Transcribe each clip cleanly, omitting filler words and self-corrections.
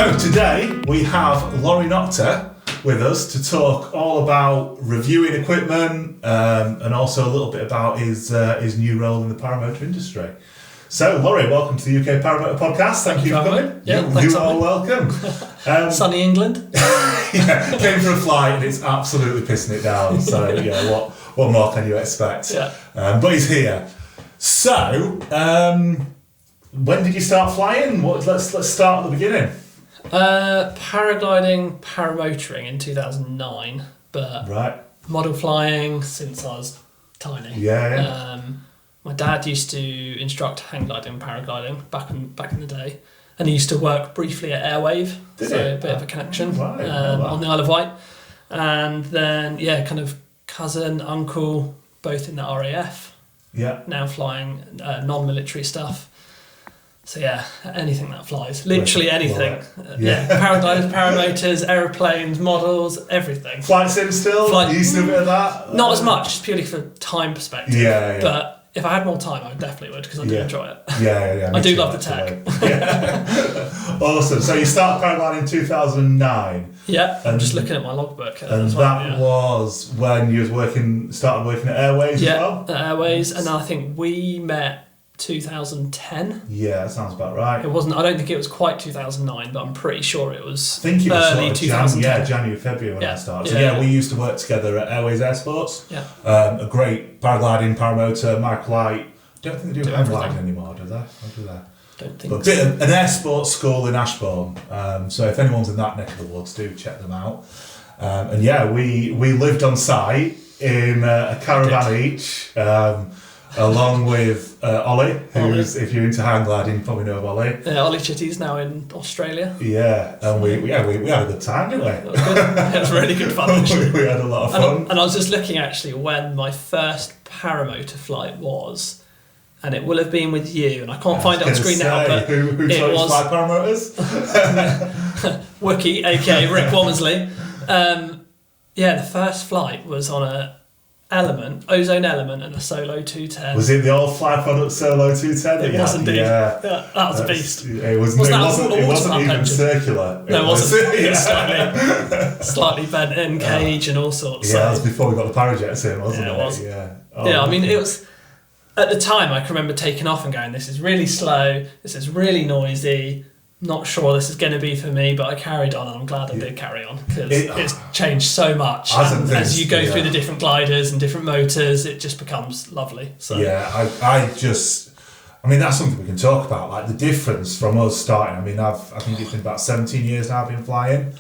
So today we have Lawrie Noctor with us to talk all about reviewing equipment and also a little bit about his new role in the paramotor industry. So Lawrie, welcome to the UK Paramotor Podcast. Thank you for coming. Yeah, thanks. You are welcome. Sunny England. Yeah, came for a flight and it's absolutely pissing it down. So yeah, what more can you expect? Yeah. But he's here. So when did you start flying? Let's start at the beginning. Paragliding, paramotoring in 2009, but Right. model flying since I was tiny. Yeah. My dad used to instruct hang gliding and paragliding back in the day, and he used to work briefly at Airwave, Did so he? a bit of a connection Right, wow. on the Isle of Wight, and then kind of cousin, uncle, both in the RAF, Yeah. now flying non-military stuff. So yeah, anything that flies, literally anything. Yeah. Paragliders, paramotors, aeroplanes, models, everything. Flight sim still? You used to do a bit of that? Not as much, just purely for time perspective. Yeah. But if I had more time, I definitely would, because I do enjoy it. Yeah. I do too, love the tech. Yeah. Awesome. So you started paragliding in 2009. Yeah, I'm just looking at my logbook. And that was when you started working at Airways as well? Yeah, at Airways, and I think we met 2010. Yeah, that sounds about right. It wasn't. I don't think it was quite 2009, but I'm pretty sure it was. I think it was early 2010. January, February when I started. So Yeah. we used to work together at Airways Air Sports. Yeah. A great paragliding, paramotor, microlight. Don't think they do hang gliding anymore, do they? Or do they? Don't think But so. an air sports school in Ashbourne. So if anyone's in that neck of the woods, do check them out. And yeah, we lived on site in a caravan each. Along with Ollie, who's, if you're into hang gliding, you probably know of Ollie. Ollie Chitty's now in Australia. Yeah, and we had a good time, didn't we? It was good. It was really good fun, actually. We had a lot of fun. And I was just looking, actually, when my first paramotor flight was, and it will have been with you, and I can't find it on screen now, but who it taught you to was fly paramotors? Wookie, aka Rick Womersley. The first flight was on a Ozone Element and a Solo 210. Was it the old Fly Product Solo 210? It was indeed. Yeah. That was a beast. It wasn't even engine? circular. No, it wasn't. It was slightly bent in cage and all sorts. Yeah, that was before we got the Parajets in, wasn't it? It was. Yeah. I mean, it was. At the time, I can remember taking off and going, "This is really slow. This is really noisy. Not sure this is going to be for me," but I carried on, and I'm glad I did carry on, because it's changed so much. And as you go through the different gliders and different motors, it just becomes lovely. So yeah, I mean, that's something we can talk about, like the difference from us starting. I mean, I think it's been about 17 years now I've been flying,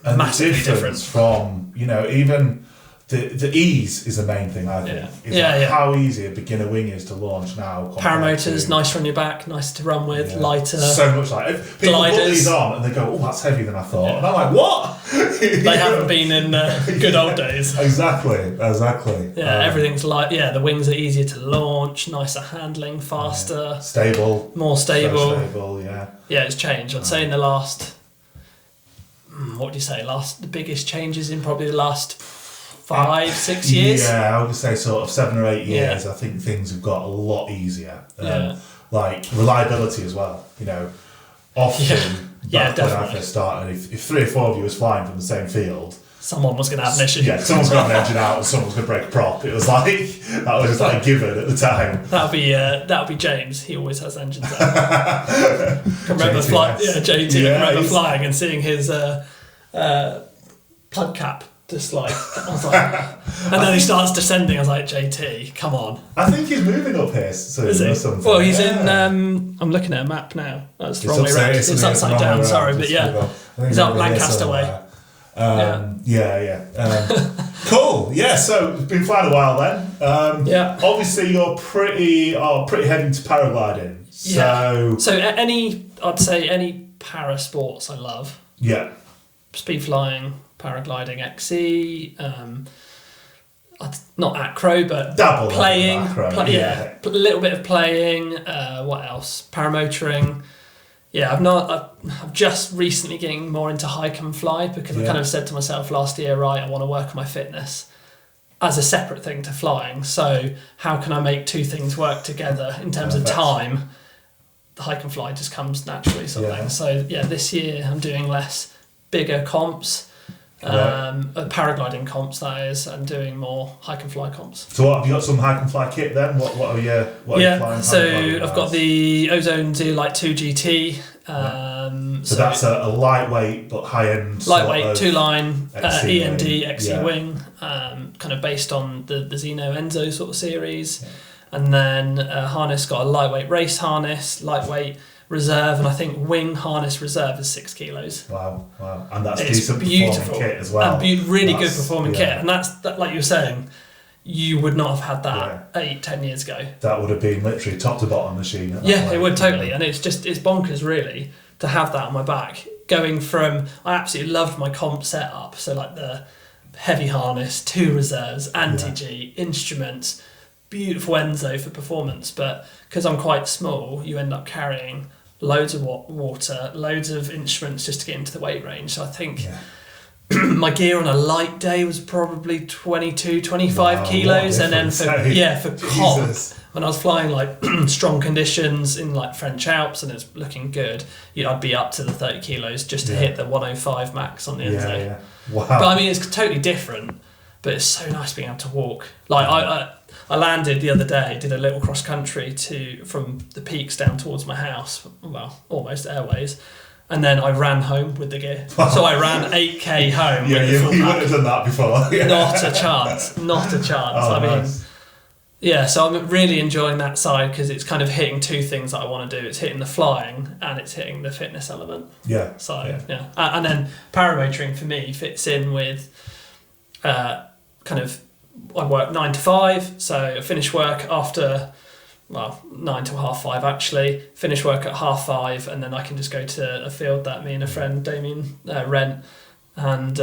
and massively the difference from even. The ease is the main thing, I think. How easy a beginner wing is to launch now. Paramotors, nicer on your back, nice to run with, lighter. So much like people gliders. put these on and they go, "Oh, that's heavier than I thought," and I'm like, "What?" They haven't been in good old days. Exactly. Yeah, everything's light. Yeah, the wings are easier to launch, nicer handling, faster, stable, more stable. So stable, yeah. Yeah, it's changed. I'd say in the last. What do you say? The biggest changes in probably the last 5-6 years. Yeah, I would say sort of 7 or 8 years. I think things have got a lot easier. Like reliability as well. Often back when I first started, if 3 or 4 of you was flying from the same field, someone was going to have an issue. Yeah, someone's got an engine out and someone's going to break a prop. It was like that was just like given at the time. That'll be James. He always has engines out. I remember flying. Yeah, JT. I remember flying and seeing his plug cap. Just like, I was like, and then he starts descending. I was like, JT, come on. I think he's moving up here soon or something. Well, he's in. I'm looking at a map now. That's the wrong way around. It's upside down. Sorry, but yeah, he's up Lancaster way. Cool. Yeah. So it's been flying a while then. Obviously, you're pretty heavy into paragliding. So I'd say any para sports I love. Yeah. Speed flying. Paragliding XE, not acro, but dabble playing, acro, a little bit of playing. What else? Paramotoring. Yeah, I'm just recently getting more into hike and fly, because I kind of said to myself last year, right, I want to work on my fitness as a separate thing to flying. So how can I make two things work together in terms of time? the hike and fly just comes naturally sort of thing. So yeah, this year I'm doing less bigger comps. Paragliding comps, that is, and doing more hike and fly comps. So what, have you got some hike and fly kit then? What are you flying? So I've got the Ozone Zeolite 2 GT. So that's a lightweight but high end. Lightweight 2-line END XE yeah. wing, kind of based on the Xeno Enzo sort of series, and then harness, got a lightweight race harness, lightweight reserve, and I think wing harness reserve is 6 kilos. Wow. And that's it's decent beautiful performing kit as well. And really good performing kit. And that's, like you were saying, you would not have had that 8-10 years ago. That would have been literally top to bottom machine. It would totally. And it's bonkers really to have that on my back. Going from, I absolutely loved my comp setup. So like the heavy harness, 2 reserves, anti-G, instruments, beautiful Enzo for performance. But because I'm quite small, you end up carrying loads of water, loads of instruments just to get into the weight range. So I think my gear on a light day was probably 22, 25 kilos. And then for comp, when I was flying like strong conditions in like French Alps and it's looking good, I'd be up to the 30 kilos just to hit the 105 max on the Enzo. Yeah. Wow. But I mean, it's totally different, but it's so nice being able to walk. Like I landed the other day, did a little cross country from the peaks down towards my house, well, almost airways, and then I ran home with the gear. So I ran 8k home. Yeah, you wouldn't have done that before. Not a chance. Oh, nice. So I'm really enjoying that side because it's kind of hitting 2 things that I want to do. It's hitting the flying and it's hitting the fitness element. Yeah. So and then paramotoring for me fits in with kind of, I work 9 to 5, so I finish work after 9 till 5:30 actually. Finish work at 5:30, and then I can just go to a field that me and a friend Damien rent, and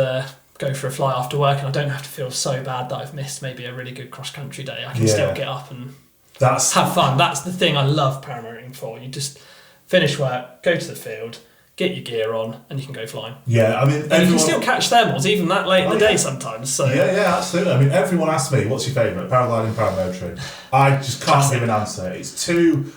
go for a fly after work. And I don't have to feel so bad that I've missed maybe a really good cross country day. I can still get up and have fun. That's the thing I love paramotoring for. You just finish work, go to the field, get your gear on, and you can go flying. Yeah, I mean, and you can still catch thermals even that late in the day sometimes. So yeah, absolutely. I mean, everyone asks me, "What's your favourite, paragliding, paramotoring?" I just can't give an answer.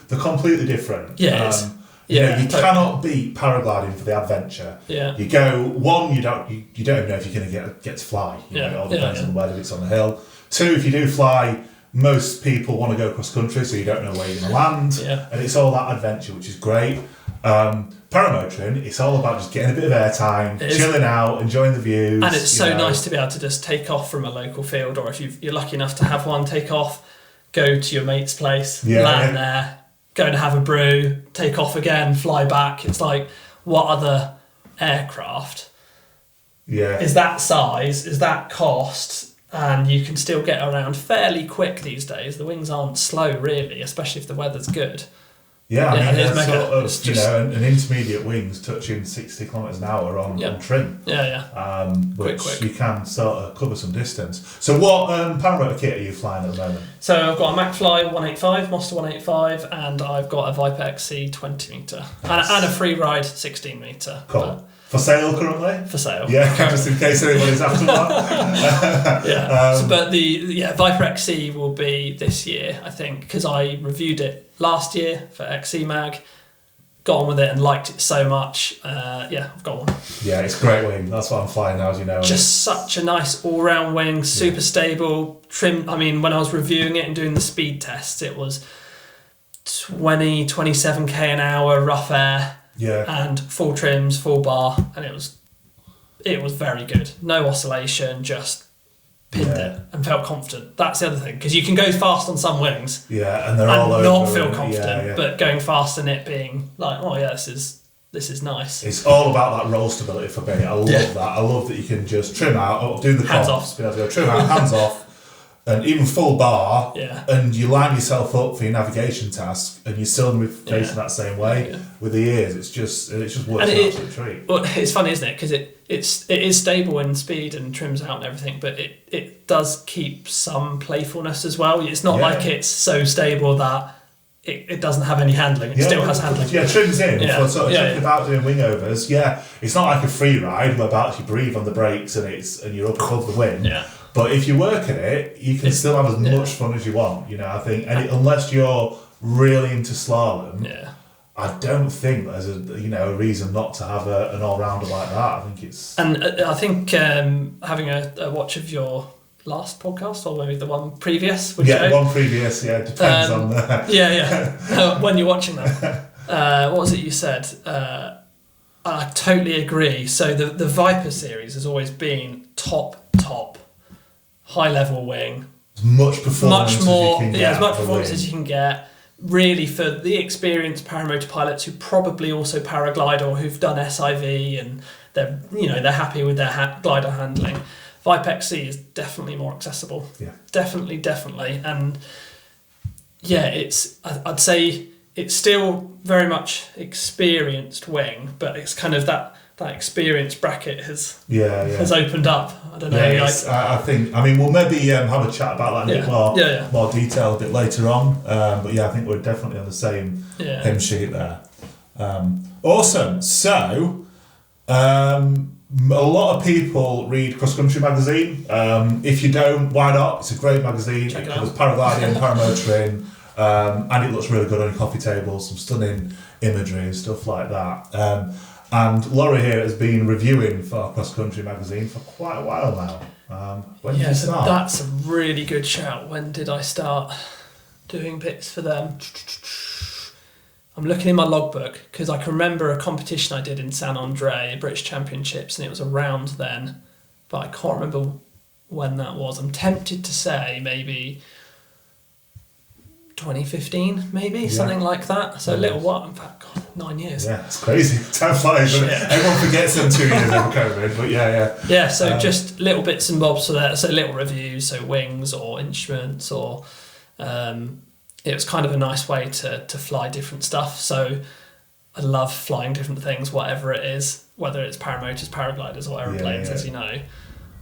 They're completely different. Yeah, it is. You cannot beat paragliding for the adventure. Yeah. You go, 1, you don't even know if you're going to get to fly. It all depends on whether it's on the hill. 2, if you do fly, most people want to go cross country, so you don't know where you're going to land. Yeah. And it's all that adventure, which is great. Paramotoring, it's all about just getting a bit of airtime, chilling out, enjoying the views. And it's so nice to be able to just take off from a local field, or if you're lucky enough to have one, take off, go to your mate's place, land there, go and have a brew, take off again, fly back. It's like, what other aircraft is that size, is that cost, and you can still get around fairly quick these days. The wings aren't slow really, especially if the weather's good. Yeah, I mean, they're sort of, an intermediate wings touching 60 kilometres an hour on trim. Which quick. You can sort of cover some distance. So what paramotor kit are you flying at the moment? So I've got a MacFly 185, Monster 185, and I've got a Viper XC 20 metre. And a free ride 16 metre. Cool. For sale currently? For sale. Yeah, just in case anybody's after that. But the Viper XC will be this year, I think, because I reviewed it last year for XC Mag, got on with it and liked it so much. I've got one. Yeah, it's a great wing. That's what I'm flying now, as you know. Just such a nice all-round wing, super stable, trim. I mean, when I was reviewing it and doing the speed tests, it was 27k an hour, rough air. Yeah. And full trims, full bar, and it was very good. No oscillation, just pinned it and felt confident. That's the other thing, because you can go fast on some wings. Yeah, and they're all over. Not feel confident, but going fast and it being like, oh yeah, this is nice. It's all about that roll stability for me. I love that. I love that you can just trim out, do the hands comps, off, be able to go trim out, hands off. And even full bar, and you line yourself up for your navigation task, and you're still going to be facing that same way with the ears. It just works an absolute treat. Well, it's funny, isn't it? Because it is stable in speed and trims out and everything, but it does keep some playfulness as well. It's not like it's so stable that it doesn't have any handling. It still has handling. Yeah, trims in for sort of about doing wing overs. Yeah, it's not like a free ride where you breathe on the brakes and you're up above the wind. Yeah. But if you work at it, you can still have as much fun as you want. I think, unless you're really into slalom, I don't think there's a reason not to have an all-rounder like that. I think it's... And I think having a watch of your last podcast, or maybe the one previous, one previous, it depends on the... when you're watching them. What was it you said? I totally agree. So the Viper series has always been top, high-level wing. As much performance much more, as you can get. As much performance as you can get. Really, for the experienced paramotor pilots who probably also paraglide or who've done SIV and they're happy with their glider handling, Viper XC is definitely more accessible. Yeah. Definitely. And I'd say it's still very much experienced wing, but it's kind of that experience bracket has opened up. I don't know. I think. I mean, we'll maybe have a chat about that in a bit more detail a bit later on. But I think we're definitely on the same hymn sheet there. Awesome. So, a lot of people read Cross Country magazine. If you don't, why not? It's a great magazine. It covers paragliding and paramotoring, and it looks really good on your coffee table. Some stunning imagery and stuff like that. And Lawrie here has been reviewing for Cross Country magazine for quite a while now. When did you start? That's a really good shout. When did I start doing bits for them? I'm looking in my logbook because I can remember a competition I did in San Andre, British Championships, and it was around then, but I can't remember when that was. I'm tempted to say maybe 2015, maybe something like that. So a little while. In fact, 9 years. Yeah, it's crazy. Time flies. Everyone forgets them 2 years over COVID, but Yeah, so just little bits and bobs for that. So little reviews, so wings or instruments, or it was kind of a nice way to fly different stuff. So I love flying different things, whatever it is, whether it's paramotors, paragliders, or aeroplanes, as you know.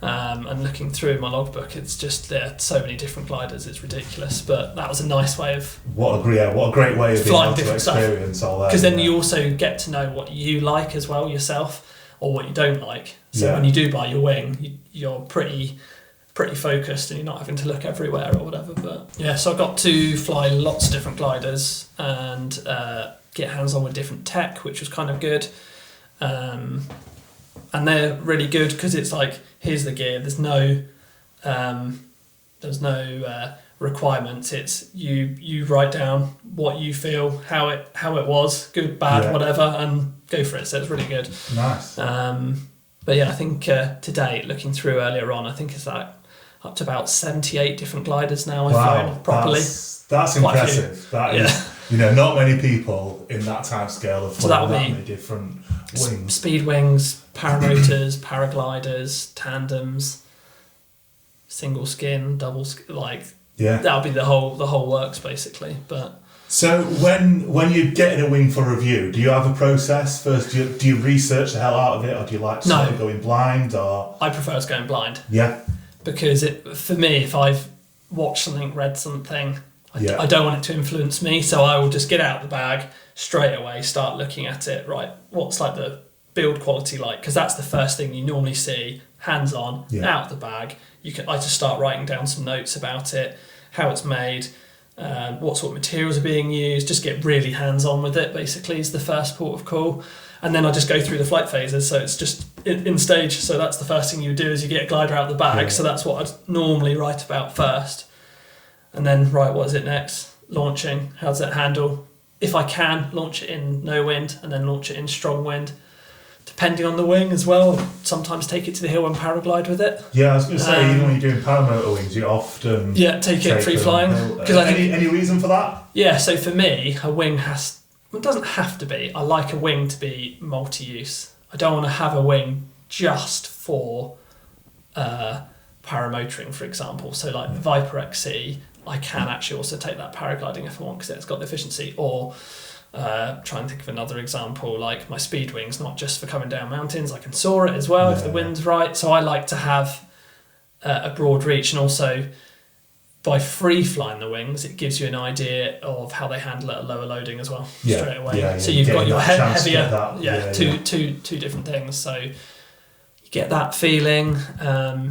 And looking through my logbook, it's just so many different gliders. It's ridiculous, but that was a nice way of what a great way of flying being able to experience all that. Because then you also get to know what you like as well yourself, or what you don't like. So when you do buy your wing, you're pretty focused, and you're not having to look everywhere or whatever. But so I got to fly lots of different gliders and get hands on with different tech, which was kind of good. And they're really good because it's like, here's the gear. There's no requirements. It's you write down what you feel, how it was, good, bad, whatever, and go for it. So it's really good. Nice. But I think to date, looking through earlier on, I think it's like up to about 78 different gliders now I've flown properly. That's impressive. That is, not many people in that time scale have flown that many different wings. Speed wings, paramotors, paragliders, tandems, single skin, double skin, that'll be the whole works basically. But so when you're getting a wing for review, do you have a process first? Do you research the hell out of it, or do you like to sort of go in blind? Or I prefer to go in blind. Yeah. Because for me, if I've watched something, read something, I don't want it to influence me, so I will just get out the bag straight away, start looking at it. Right, what's like the build quality like? Because that's the first thing you normally see, hands on, out of the bag. I just start writing down some notes about it, how it's made, what sort of materials are being used. Just get really hands on with it. Basically, is the first port of call. And then I just go through the flight phases, so it's just in stage. So that's the first thing you do, is you get a glider out of the bag. So that's what I'd normally write about first. And then, what is it next? Launching. How does that handle? If I can, launch it in no wind, and then launch it in strong wind. Depending on the wing as well, sometimes take it to the hill and paraglide with it. Yeah, I was going to say, even when you're doing paramotor wings, you often take it free flying. Any reason for that? Yeah, so for me, a wing it doesn't have to be. I like a wing to be multi-use. I don't want to have a wing just for paramotoring, for example. So like the Viper XC, I can actually also take that paragliding if I want, because it's got the efficiency. Or try and think of another example, like my speed wings, not just for coming down mountains. I can soar it as well if the wind's right. So I like to have a broad reach, and also by free flying the wings, it gives you an idea of how they handle at a lower loading as well straight away. So you've got your heavier, two different things. So you get that feeling. I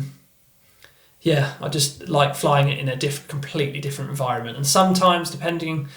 just like flying it in a completely different environment. And sometimes, depending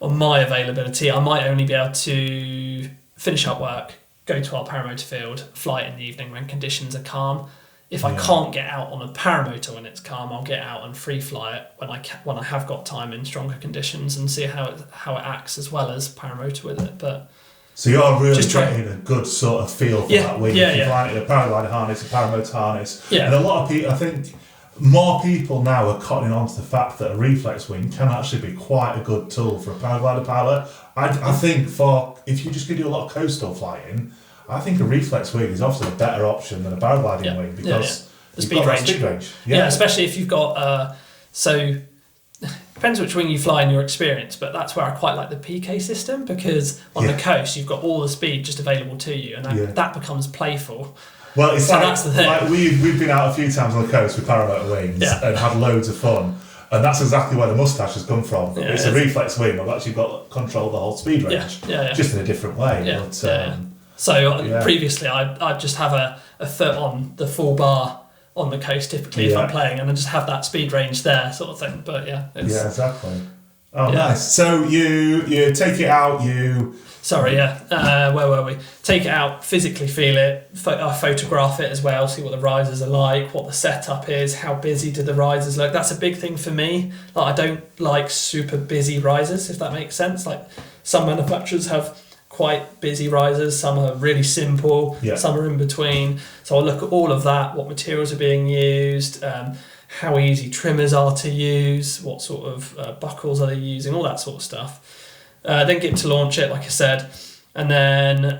on my availability, I might only be able to finish up work, go to our paramotor field, fly it in the evening when conditions are calm. If I can't get out on a paramotor when it's calm, I'll get out and free fly it when I have got time in stronger conditions and see how it acts as well as paramotor with it. But so you're really getting a good sort of feel for that wing. Yeah, if you're flying a paraglider harness, a paramotor harness. Yeah. And a lot of people, I think more people now are cottoning on to the fact that a reflex wing can actually be quite a good tool for a paraglider pilot. I think if you're just going to do a lot of coastal flying, I think a reflex wing is obviously a better option than a paragliding wing because the speed range. Yeah, especially if you've got depends which wing you fly in your experience, but that's where I quite like the PK system because on the coast you've got all the speed just available to you, and that becomes playful. Well, it's that's the thing. Like we've been out a few times on the coast with paramotor wings and had loads of fun. And that's exactly where the moustache has come from. Yeah, it's a reflex wing. I've actually got control of the whole speed range, just in a different way. Yeah. But, So previously, I'd just have a foot on the full bar on the coast typically if I'm playing, and then just have that speed range there, sort of thing. But exactly. Oh, nice. So you take it out. Where were we? Take it out, physically feel it, photograph it as well, see what the risers are like, what the setup is, how busy do the risers look. That's a big thing for me. Like, I don't like super busy risers, if that makes sense. Like, some manufacturers have quite busy risers, some are really simple, some are in between. So I'll look at all of that, what materials are being used, how easy trimmers are to use, what sort of buckles are they using, all that sort of stuff. Then get to launch it, like I said, and then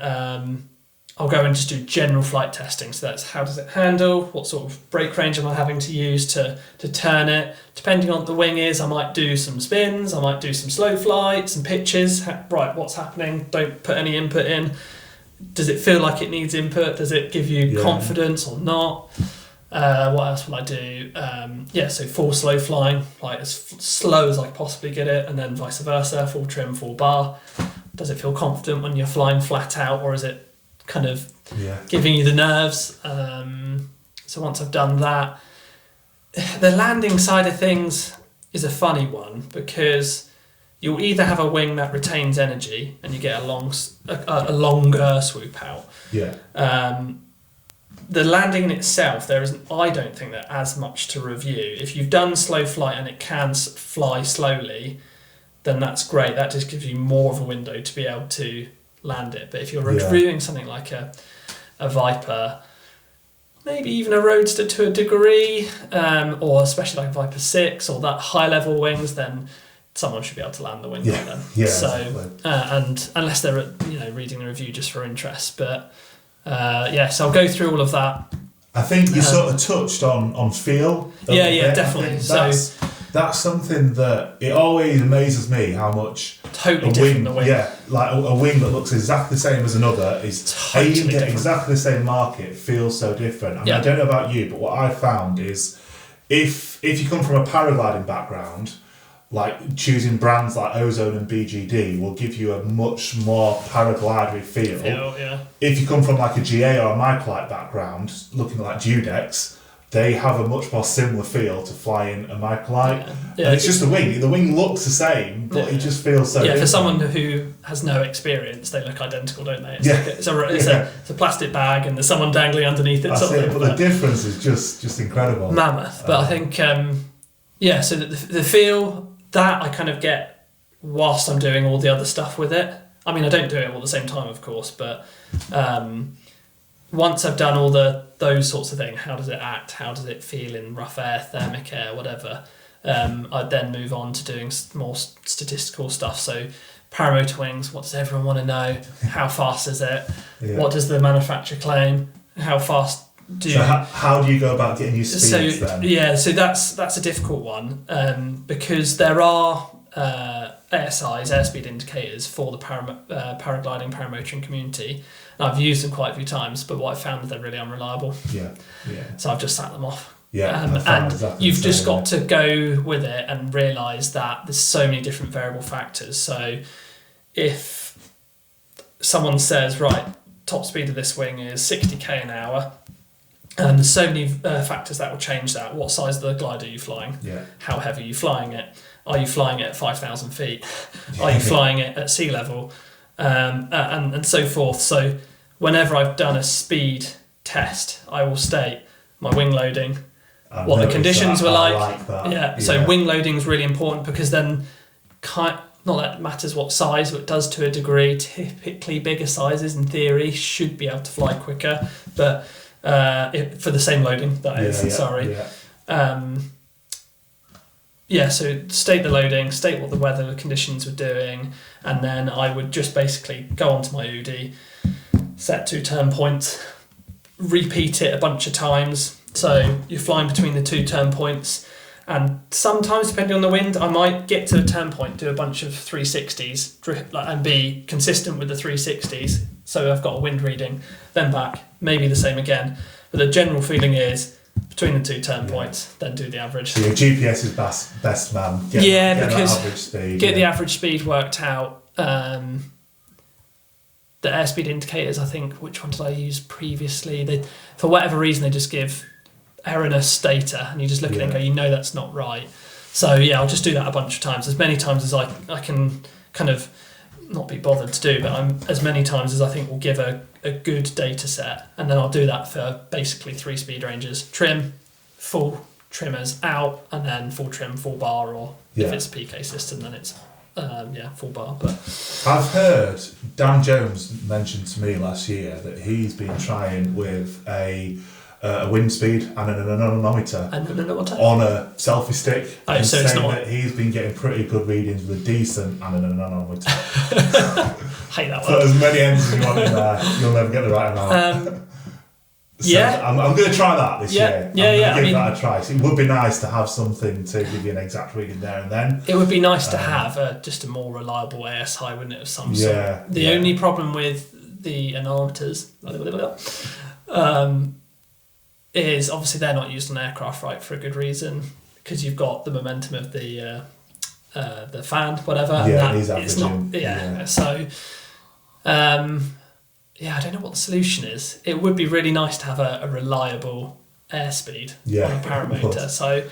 I'll go and just do general flight testing. So that's how does it handle, what sort of brake range am I having to use to turn it. Depending on what the wing is, I might do some spins, I might do some slow flight, some pitches. Right, what's happening? Don't put any input in. Does it feel like it needs input? Does it give you confidence or not? What else will I do? So full slow flying, like as slow as I possibly get it, and then vice versa, full trim, full bar. Does it feel confident when you're flying flat out, or is it kind of giving you the nerves? So once I've done that, the landing side of things is a funny one because you'll either have a wing that retains energy and you get a longer swoop out. The landing in itself, I don't think there's as much to review. If you've done slow flight and it can fly slowly, then that's great. That just gives you more of a window to be able to land it. But if you're reviewing something like a Viper, maybe even a Roadster to a degree, or especially like Viper 6 or that high level wings, then someone should be able to land the wing like them. And unless they're reading the review just for interest, but so I'll go through all of that. I think you sort of touched on feel. Definitely. That's something that it always amazes me how much totally different the wing. Yeah, like a wing that looks exactly the same as another is totally aimed at different. Exactly the same market, feels so different. I mean, I don't know about you, but what I found is if you come from a paragliding background, like choosing brands like Ozone and BGD will give you a much more paraglidery feel. If you come from like a GA or a Microlite background, looking like Dudex, they have a much more similar feel to flying a Microlite. And it's just the wing. The wing looks the same, but it just feels so different. For someone who has no experience, they look identical, don't they? It's a plastic bag and there's someone dangling underneath it. That's it, but the difference is just incredible. Mammoth. But I think, so the feel, that I kind of get whilst I'm doing all the other stuff with it. I mean, I don't do it all at the same time, of course, but once I've done all those sorts of things, how does it act? How does it feel in rough air, thermic air, whatever? I'd then move on to doing more statistical stuff. So paramotor wings, what does everyone want to know? How fast is it? What does the manufacturer claim? How fast how do you go about getting your speeds then? So that's a difficult one because there are ASIs, airspeed indicators, for the paragliding, paramotoring community. And I've used them quite a few times, but what I found is they're really unreliable. So I've just sat them off. And you've just got to go with it and realise that there's so many different variable factors. So if someone says, right, top speed of this wing is 60k an hour, And there's so many factors that will change that. What size of the glider are you flying? Yeah. How heavy are you flying it? Are you flying it at 5,000 feet? Are you flying it at sea level? And so forth. So whenever I've done a speed test, I will state my wing loading, what the conditions were like. Yeah. So wing loading is really important because then not that it matters what size, but it does to a degree. Typically bigger sizes in theory should be able to fly quicker, but for the same loading, that is. So state the loading, state what the weather conditions were doing, and then I would just basically go onto my UD, set 2 turn points, repeat it a bunch of times. So you're flying between the 2 turn points, and sometimes, depending on the wind, I might get to a turn point, do a bunch of 360s, and be consistent with the 360s. So I've got a wind reading, then back, maybe the same again. But the general feeling is between the 2 turn points, then do the average. So your GPS is best man. Get because that average speed, the average speed worked out. The airspeed indicators, I think, which one did I use previously? They, for whatever reason, they just give erroneous data, and you just look at it and go, you know that's not right. So yeah, I'll just do that a bunch of times, as many times as I can kind of not be bothered to do, but as many times as I think will give a good data set, and then I'll do that for basically 3 speed ranges: trim, full trimmers out, and then full trim, full bar, or if it's a PK system, then it's full bar. But I've heard Dan Jones mention to me last year that he's been trying with a wind speed and an anemometer on a selfie stick, and so saying that he's been getting pretty good readings with a decent and an anemometer. Hate that Put one. as many ends as you want in there, you'll never get the right amount. I'm going to try that this year. Give that a try. So it would be nice to have something to give you an exact reading there and then. It would be nice to have just a more reliable ASI, wouldn't it, of some sort? The only problem with the anemometers is obviously they're not used on aircraft, right, for a good reason, because you've got the momentum of the fan, whatever. Yeah, it is averaging. So I don't know what the solution is. It would be really nice to have a reliable airspeed on a paramotor. So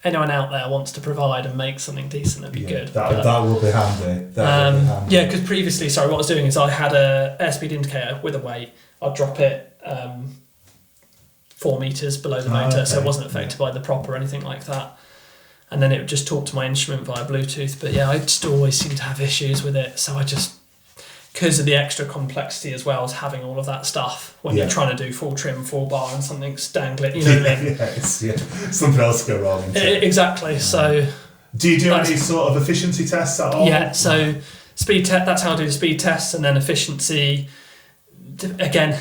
anyone out there wants to provide and make something decent, that'd be good. That will be handy. Yeah, because previously, what I was doing is I had a airspeed indicator with a weight. I'd drop it 4 meters below the motor, so it wasn't affected by the prop or anything like that. And then it would just talk to my instrument via Bluetooth. But yeah, I just always seem to have issues with it. So I just, because of the extra complexity as well as having all of that stuff when you're trying to do full trim, full bar, and something's dangling, you know what I mean? Something else go wrong. Exactly. So, do you do any sort of efficiency tests at all? Yeah. So speed test. That's how I do the speed tests, and then efficiency. Again,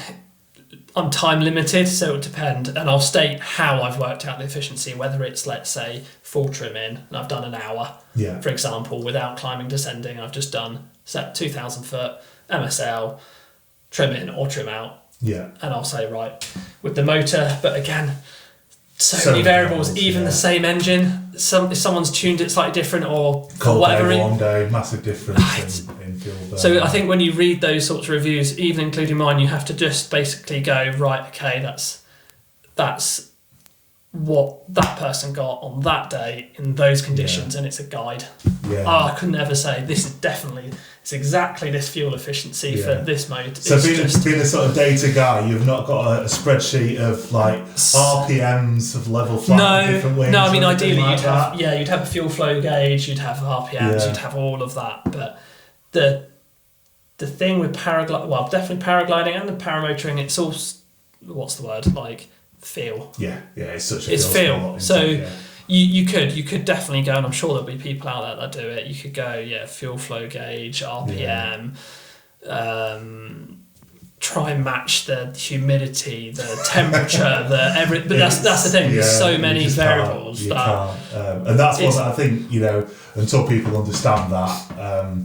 I'm time limited, so it would depend, and I'll state how I've worked out the efficiency, whether it's, let's say, full trim in, and I've done an hour, for example, without climbing, descending. I've just done set 2,000 foot MSL, trim in or trim out. Yeah. And I'll say, right, with the motor, but again, so many variables, even the same engine, if someone's tuned it slightly different or cold whatever. Day, warm day, massive difference in fuel burn. So I think when you read those sorts of reviews, even including mine, you have to just basically go, right, okay, that's what that person got on that day in those conditions, and it's a guide. I could never say it's exactly this fuel efficiency for this mode. So being a sort of data guy, you've not got a spreadsheet of like RPMs of level flight, different wings. No, I mean ideally you'd have a fuel flow gauge, you'd have RPMs, you'd have all of that. But the thing with definitely paragliding and the paramotoring, it's all, what's the word, like feel. It's such a feel. So you could definitely go, and I'm sure there'll be people out there that do it. You could go, fuel flow gauge, RPM, try and match the humidity, the temperature, but that's the thing. There's so many variables and that's one that I think, until people understand that,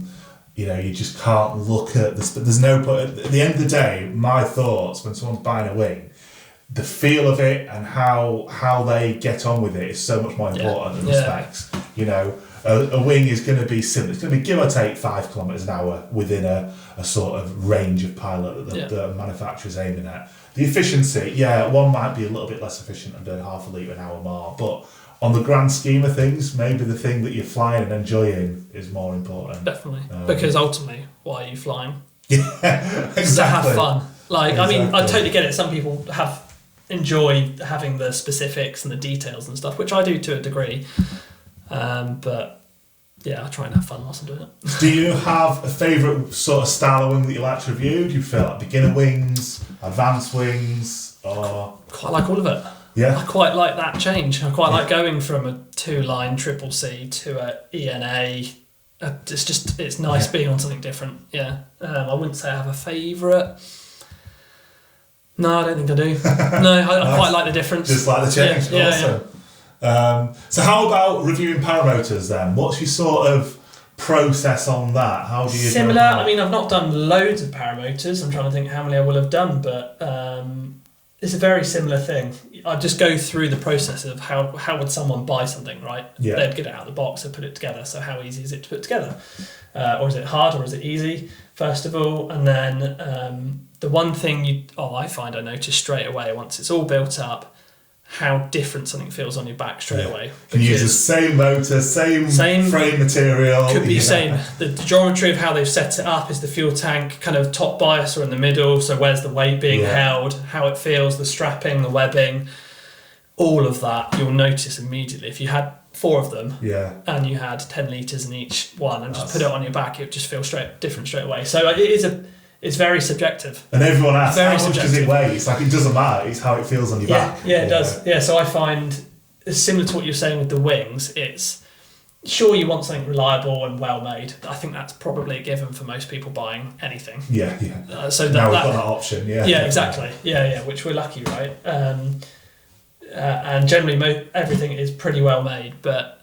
you just can't look at this. But there's no point. At the end of the day, my thoughts when someone's buying a wing, the feel of it and how they get on with it is so much more important than the specs. A wing is going to be similar. It's going to be give or take 5 kilometres an hour within a sort of range of pilot that the manufacturer's aiming at. The efficiency, one might be a little bit less efficient and doing half a litre an hour more, but on the grand scheme of things, maybe the thing that you're flying and enjoying is more important. Definitely. Because ultimately, why are you flying? Yeah, exactly. To have fun. Like, exactly. I mean, I totally get it. Some people enjoy having the specifics and the details and stuff, which I do to a degree. But yeah, I try and have fun whilst I'm doing it. Do you have a favourite sort of style of wing that you like to review? Do you feel like beginner wings, advanced wings, or...? Quite like all of it. Yeah. I quite like that change. I quite like going from a 2-line triple C to a ENA. It's nice being on something different. Yeah. I wouldn't say I have a favourite. No, I don't think I do. No, I quite like the difference. Just like the change. Yeah, awesome. So how about reviewing paramotors then? What's your sort of process on that? How do you... Similar. I mean, I've not done loads of paramotors. I'm trying to think how many I will have done, but it's a very similar thing. I just go through the process of how would someone buy something, right? Yeah. They'd get it out of the box and put it together. So how easy is it to put together? Or is it hard or is it easy, first of all? And then the one thing I find I notice straight away once it's all built up, how different something feels on your back straight away. You use the same motor, same frame material. Could be same. The geometry of how they've set it up is the fuel tank kind of top bias or in the middle, so where's the weight being held, how it feels, the strapping, the webbing, all of that you'll notice immediately. If you had 4 of them and you had 10 litres in each one and just put it on your back, it would just feel different straight away. So it's very subjective. And everyone asks, how much does it weigh? It's like, it doesn't matter, it's how it feels on your back. Yeah, it does. Yeah, so I find, it's similar to what you're saying with the wings, it's, sure you want something reliable and well made. I think that's probably a given for most people buying anything. Yeah. So now we've got that option, Yeah, exactly. Yeah, which we're lucky, right? And generally everything is pretty well made, but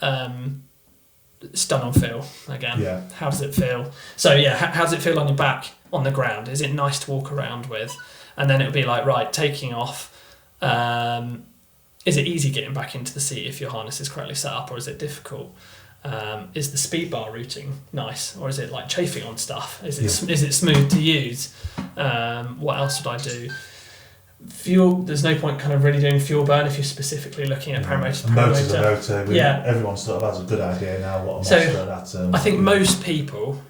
it's done on feel again. Yeah. How does it feel? So how does it feel on your back on the ground? Is it nice to walk around with? And then it'll be like, right, taking off. Is it easy getting back into the seat if your harness is correctly set up, or is it difficult? Is the speed bar routing nice, or is it like chafing on stuff? Is it smooth to use? What else would I do? Fuel, there's no point kind of really doing fuel burn if you're specifically looking at paramotor. Motor's a motor. Everyone sort of has a good idea now what a motor I think most people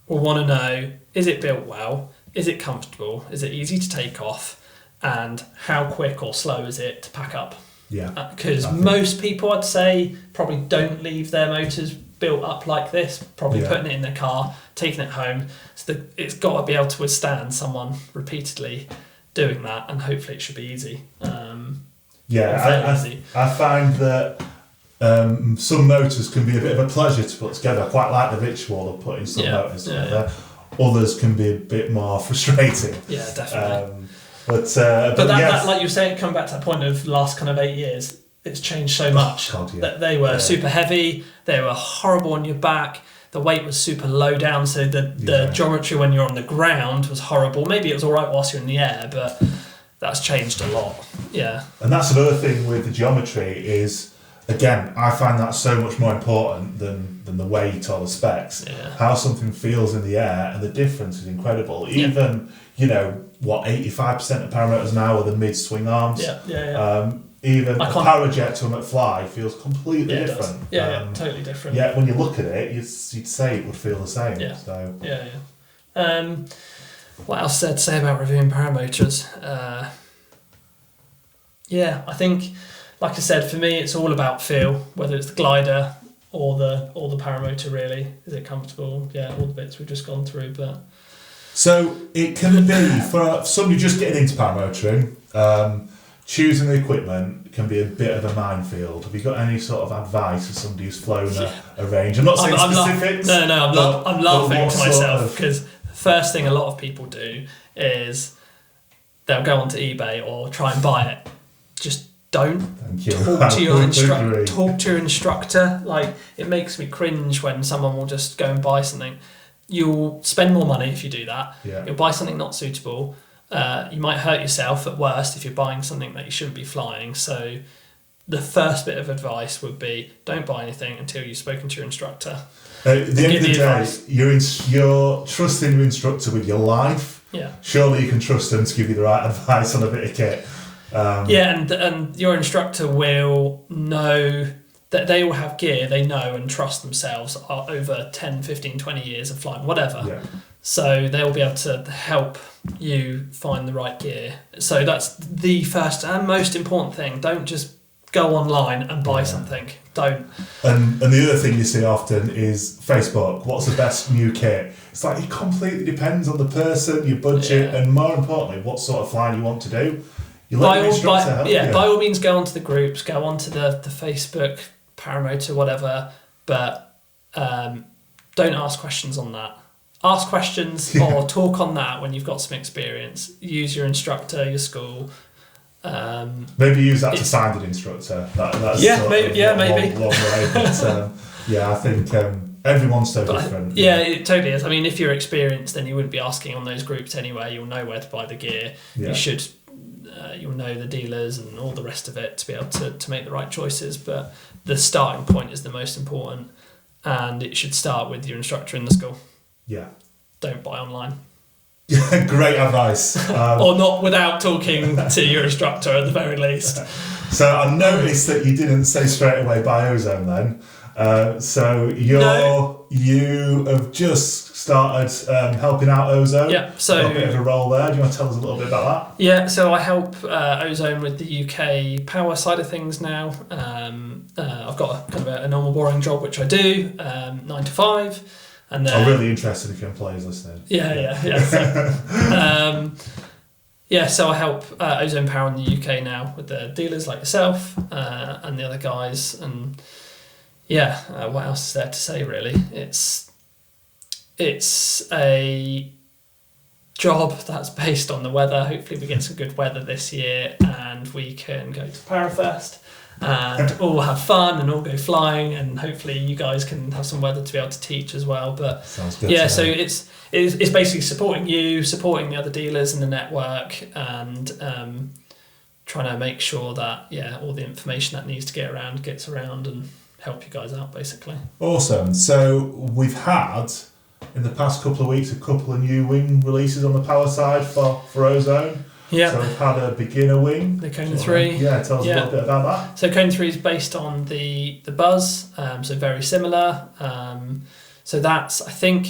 will want to know, is it built well? Is it comfortable? Is it easy to take off? And how quick or slow is it to pack up? Yeah. Because most people, I'd say, probably don't leave their motors built up like this, probably putting it in their car, taking it home. So it's got to be able to withstand someone repeatedly doing that, and hopefully it should be easy. I find that some motors can be a bit of a pleasure to put together. I quite like the ritual of putting some motors together. Others can be a bit more frustrating. Yeah, definitely. But that, like you were saying, coming back to that point of last kind of 8 years, it's changed so much. That they were super heavy, they were horrible on your back. The weight was super low down, so the geometry when you're on the ground was horrible. Maybe it was all right whilst you're in the air, but that's changed a lot. Yeah. And that's another thing with the geometry is, again, I find that so much more important than the weight or the specs. Yeah. How something feels in the air, and the difference is incredible. Even, 85% of paramotors now are the mid-swing arms. Even a Parajet to a McFly feels completely different. Totally different. Yeah, when you look at it, you'd say it would feel the same. Yeah. So. What else is there to say about reviewing paramotors? I think, like I said, for me, it's all about feel, whether it's the glider or the paramotor. Really, is it comfortable? Yeah, all the bits we've just gone through, but. So it can be for somebody just getting into paramotoring. Choosing the equipment can be a bit of a minefield. Have you got any sort of advice for somebody who's flown a range? I'm not saying specifics. I'm laughing to myself because the first thing a lot of people do is they'll go onto eBay or try and buy it. Just don't talk to your instructor. Like, it makes me cringe when someone will just go and buy something. You'll spend more money if you do that. Yeah. You'll buy something not suitable. You might hurt yourself at worst if you're buying something that you shouldn't be flying. So the first bit of advice would be, don't buy anything until you've spoken to your instructor. At the end of the day, you're trusting your instructor with your life. surely you can trust them to give you the right advice on a bit of kit. And your instructor will know that they will have gear they know and trust themselves over 10, 15, 20 years of flying, whatever. Yeah. So they'll be able to help you find the right gear. So that's the first and most important thing. Don't just go online and buy something. Don't. And the other thing you see often is Facebook. What's the best new kit? It's like it completely depends on the person, your budget, and more importantly, what sort of flying you want to do. You let your instructor help you. By all means, go onto the groups, go onto the Facebook, Paramotor, whatever, but don't ask questions on that. Ask questions or talk on that when you've got some experience. Use your instructor, your school. Maybe use that to find an instructor. That's maybe. Long way, but I think everyone's so different. It totally is. I mean, if you're experienced, then you wouldn't be asking on those groups anyway. You'll know where to buy the gear. Yeah. You should. You'll know the dealers and all the rest of it to be able to make the right choices. But the starting point is the most important, and it should start with your instructor in the school. Yeah. Don't buy online. Great advice. Or not without talking to your instructor at the very least. So I noticed that you didn't say straight away buy Ozone then. So you have just started helping out Ozone. Yeah. So a bit of a role there. Do you want to tell us a little bit about that? Yeah. So I help Ozone with the UK power side of things now. I've got a normal boring job which I do 9 to 5. And I'm really interested if your employees listening. So I help Ozone Power in the UK now with the dealers like yourself and the other guys. And what else is there to say really? It's a job that's based on the weather. Hopefully we get some good weather this year and we can go to Parafest and all have fun and all go flying, and hopefully you guys can have some weather to be able to teach as well. But sounds good. So it's basically supporting you, supporting the other dealers in the network, and trying to make sure that all the information that needs to get around gets around and help you guys out basically. Awesome. So we've had in the past couple of weeks a couple of new wing releases on the power side for Ozone. Yeah. So we've had a beginner wing. The Kona 3. Yeah, tell us a little bit about that. So Kona 3 is based on the Buzz, so very similar. So that's, I think,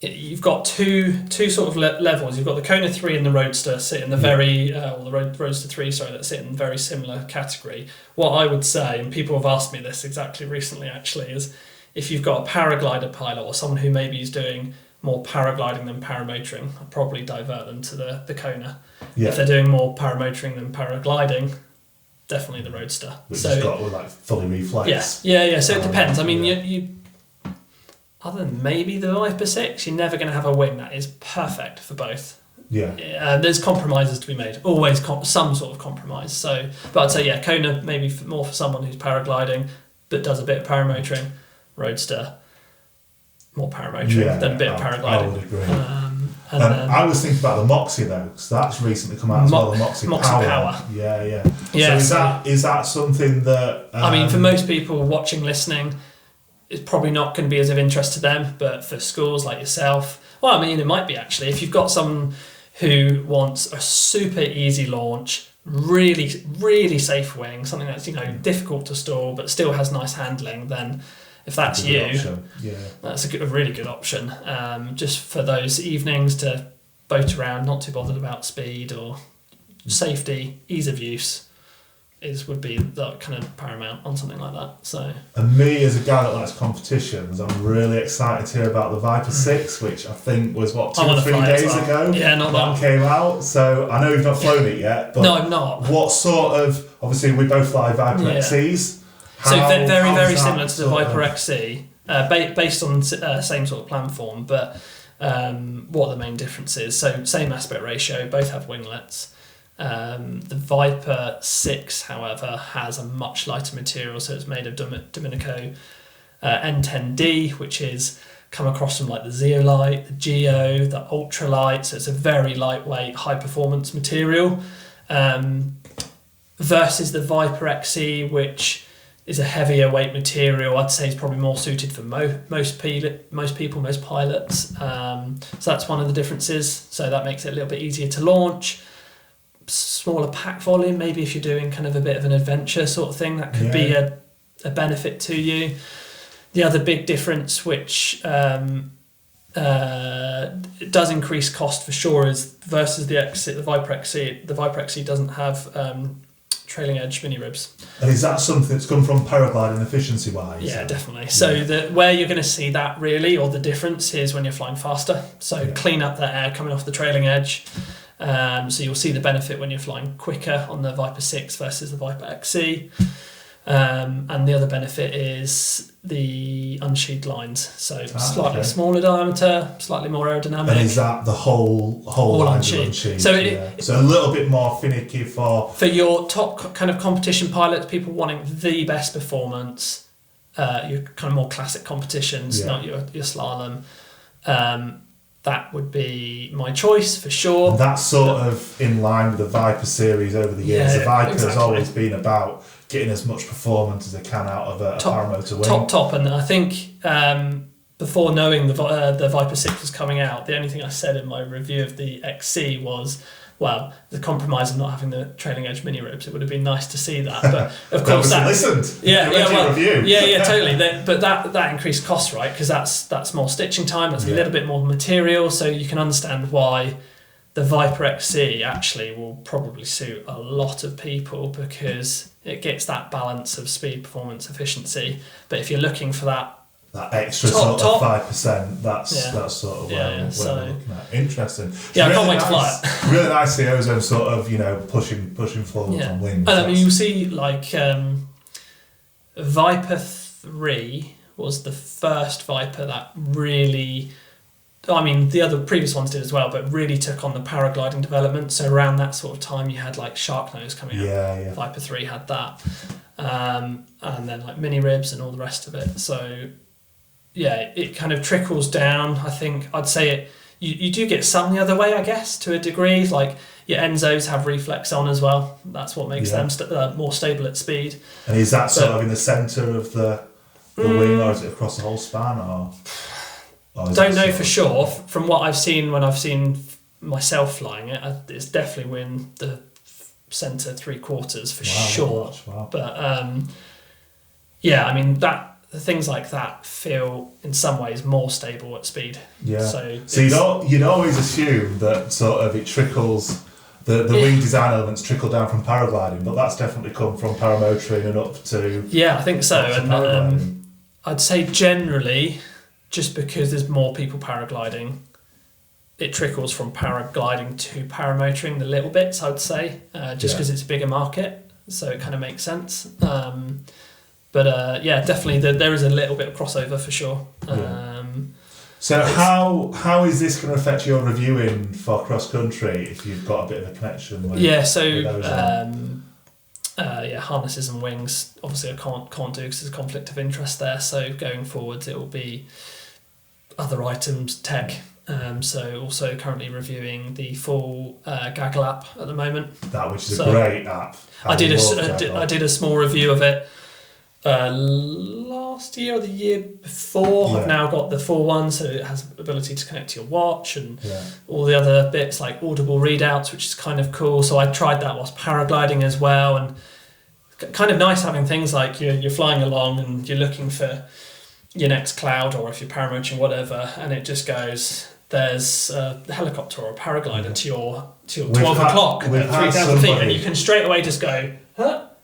you've got two sort of levels. You've got the Kona 3 and the Roadster sit in the Roadster 3, that sit in very similar category. What I would say, and people have asked me this exactly recently actually, is if you've got a paraglider pilot or someone who maybe is doing more paragliding than paramotoring, I'd probably divert them to the Kona. Yeah. If they're doing more paramotoring than paragliding, definitely the Roadster. Which has got fully reflex. Yeah. So it depends. I mean, you other than maybe the Viper 6, you're never going to have a wing that is perfect for both. Yeah. There's compromises to be made. Always some sort of compromise. So, but I'd say Kona maybe more for someone who's paragliding but does a bit of paramotoring. Roadster, more paramotoring than a bit of paragliding. I would agree. I was thinking about the Moxie though, because that's recently come out as well. The Moxie Power. Yeah. So is that something that? I mean, for most people watching, listening, it's probably not going to be as of interest to them. But for schools like yourself, well, I mean, it might be actually. If you've got someone who wants a super easy launch, really, really safe wing, something that's difficult to store but still has nice handling, then. If that's you, that's a really good option. Just for those evenings to boat around, not too bothered about speed or safety, ease of use would be the kind of paramount on something like that. So. And me as a guy that likes competitions, I'm really excited to hear about the Viper 6, which I think was 2 or 3 days ago. Yeah, not long. That came out. So I know you've not flown it yet, but no, I'm not. What sort of? Obviously, we both fly Viper XCs. So very similar to the Viper XC, based on same sort of planform, but what are the main differences? So same aspect ratio, both have winglets. The Viper 6, however, has a much lighter material, so it's made of Dominico N10D, which is come across from like the Zeolite, the Geo, the Ultralight, so it's a very lightweight, high performance material, versus the Viper XC, which is a heavier weight material. I'd say it's probably more suited for most pilots. So that's one of the differences. So that makes it a little bit easier to launch. Smaller pack volume, maybe if you're doing kind of a bit of an adventure sort of thing, that could be a benefit to you. The other big difference, which it does increase cost for sure, is versus the Viper XC. The Viper XC doesn't have trailing edge mini ribs. And is that something that's come from paragliding efficiency wise? Yeah, definitely. So where you're going to see that really, or the difference, is when you're flying faster. So clean up that air coming off the trailing edge. So you'll see the benefit when you're flying quicker on the Viper 6 versus the Viper XC. And the other benefit is the unsheathed lines. So slightly smaller diameter, slightly more aerodynamic. And is that the whole line unsheathed? So so a little bit more finicky for your top kind of competition pilots, people wanting the best performance, your kind of more classic competitions, not your slalom. That would be my choice for sure. And that's sort of in line with the Viper series over the years. The Viper has always been about getting as much performance as they can out of a paramotor wing. Top. And I think before knowing the Viper 6 was coming out, the only thing I said in my review of the XC was, well, the compromise of not having the trailing edge mini ribs. It would have been nice to see that, but of course that listened. Totally. But that increased costs, right? Because that's more stitching time. That's a little bit more material, so you can understand why the Viper XC actually will probably suit a lot of people, because it gets that balance of speed, performance, efficiency. But if you're looking for that extra sort of 5%, that's sort of where we're looking at. Interesting. Yeah, I can't wait to fly it. Really nice the Ozone sort of, pushing forward on wings. And I mean, you'll see like Viper 3 was the first Viper that really, I mean, the other previous ones did as well, but really took on the paragliding development. So around that sort of time, you had like Sharknose coming out. Yeah. Viper 3 had that. And then like mini ribs and all the rest of it. So yeah, it kind of trickles down. I think I'd say you do get some the other way, I guess, to a degree. Like your Enzos have reflex on as well. That's what makes them more stable at speed. And is that sort of in the centre of the wing, or is it across the whole span? Don't know for sure. From what I've seen when I've seen myself flying it, it's definitely in the centre 3/4 for sure. Wow. But I mean things like that feel in some ways more stable at speed. Yeah. So you'd always assume that sort of it trickles. The wing design elements trickle down from paragliding, but that's definitely come from paramotoring and up to. Yeah, I think so. And I'd say generally, just because there's more people paragliding, it trickles from paragliding to paramotoring the little bits, I'd say, just because it's a bigger market, so it kind of makes sense. But definitely there is a little bit of crossover for sure. So how is this going to affect your reviewing for cross country if you've got a bit of a connection with? Harnesses and wings obviously I can't do because there's a conflict of interest there. So going forwards it will be other items, tech. So also currently reviewing the full Gaggle app at the moment. Which is a great app. I did a small review of it last year or the year before. I've now got the full one, so it has the ability to connect to your watch and all the other bits like audible readouts, which is kind of cool. So I tried that whilst paragliding as well, and kind of nice having things like you're flying along and you're looking for your next cloud, or if you're paramotoring whatever, and it just goes, there's a helicopter or a paraglider to your 12 o'clock at 3,000 feet, and you can straight away just go,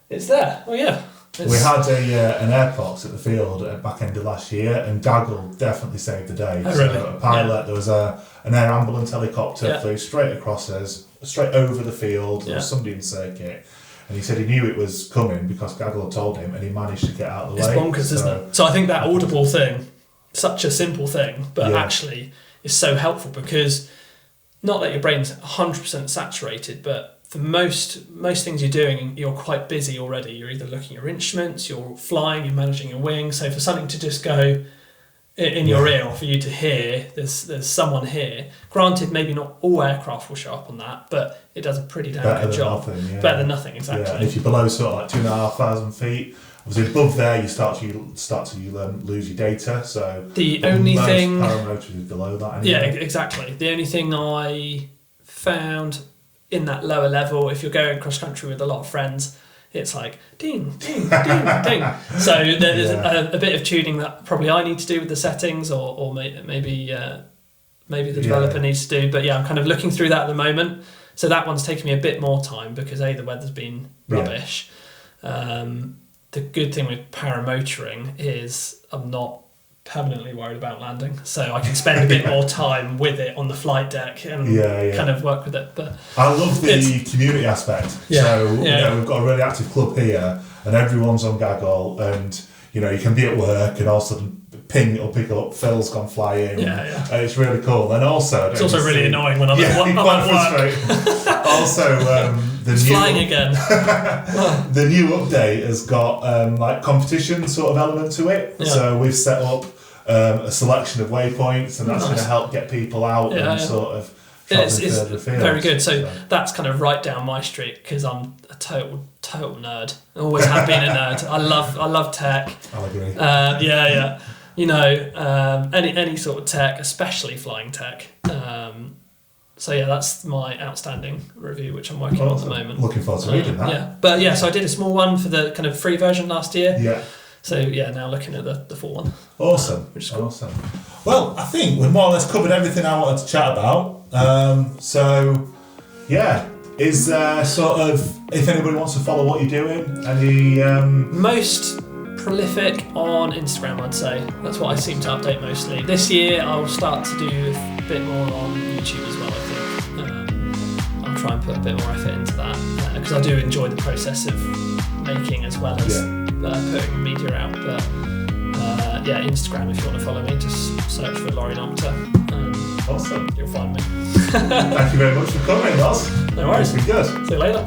it's there. Oh yeah. We had an airport at the field at the back end of last year, and Gaggle definitely saved the day. Oh, really? So a pilot, there was an air ambulance helicopter flew straight across us, straight over the field. There was somebody in the circuit, and he said he knew it was coming because Gaggle had told him, and he managed to get out of the way. It's bonkers, isn't it? So I think that audible thing, such a simple thing, but actually is so helpful, because not that your brain's 100% saturated, but for most things you're doing, you're quite busy already. You're either looking at your instruments, you're flying, you're managing your wing. So for something to just go in your ear, or for you to hear, there's someone here. Granted, maybe not all aircraft will show up on that, but it does a pretty damn good job. Better than nothing, exactly. Yeah. And if you're below sort of like 2,500 feet, Obviously, above there you start to lose your data. So the only thing paramotors is below that. Anyway. Yeah, exactly. The only thing I found in that lower level, if you're going cross country with a lot of friends, it's like ding, ding, ding, ding. So there's a bit of tuning that probably I need to do with the settings, or maybe the developer needs to do. But yeah, I'm kind of looking through that at the moment. So that one's taken me a bit more time because the weather's been rubbish. The good thing with paramotoring is I'm not permanently worried about landing, so I can spend a bit more time with it on the flight deck and kind of work with it. But I love the community aspect. We've got a really active club here, and everyone's on Gaggle, and you can be at work and all of a sudden ping, it'll pick up, Phil's gone flying. It's really cool. And also it's also really annoying when I'm at work. Also, it's flying again. The new update has got like competition sort of element to it. So we've set up a selection of waypoints, and that's going to help get people out and sort of it's very good. So that's kind of right down my street because I'm a total nerd. I always have been a nerd. I love tech. I'll agree. Any sort of tech, especially flying tech. So that's my outstanding review, which I'm working on at the moment. Looking forward to reading that. Yeah, but so I did a small one for the kind of free version last year. Yeah. So now looking at the full one. Awesome. Which is cool. Awesome. Well, I think we've more or less covered everything I wanted to chat about. Is there sort of, if anybody wants to follow what you're doing, any most prolific on Instagram, I'd say. That's what I seem to update mostly. This year I'll start to do a bit more on YouTube as well, I think. I'll try and put a bit more effort into that because I do enjoy the process of making as well as putting media out. But Instagram, if you want to follow me, just search for Lawrie Noctor. Awesome. You'll find me. Thank you very much for coming, Ross. No worries. It's been good. See you later.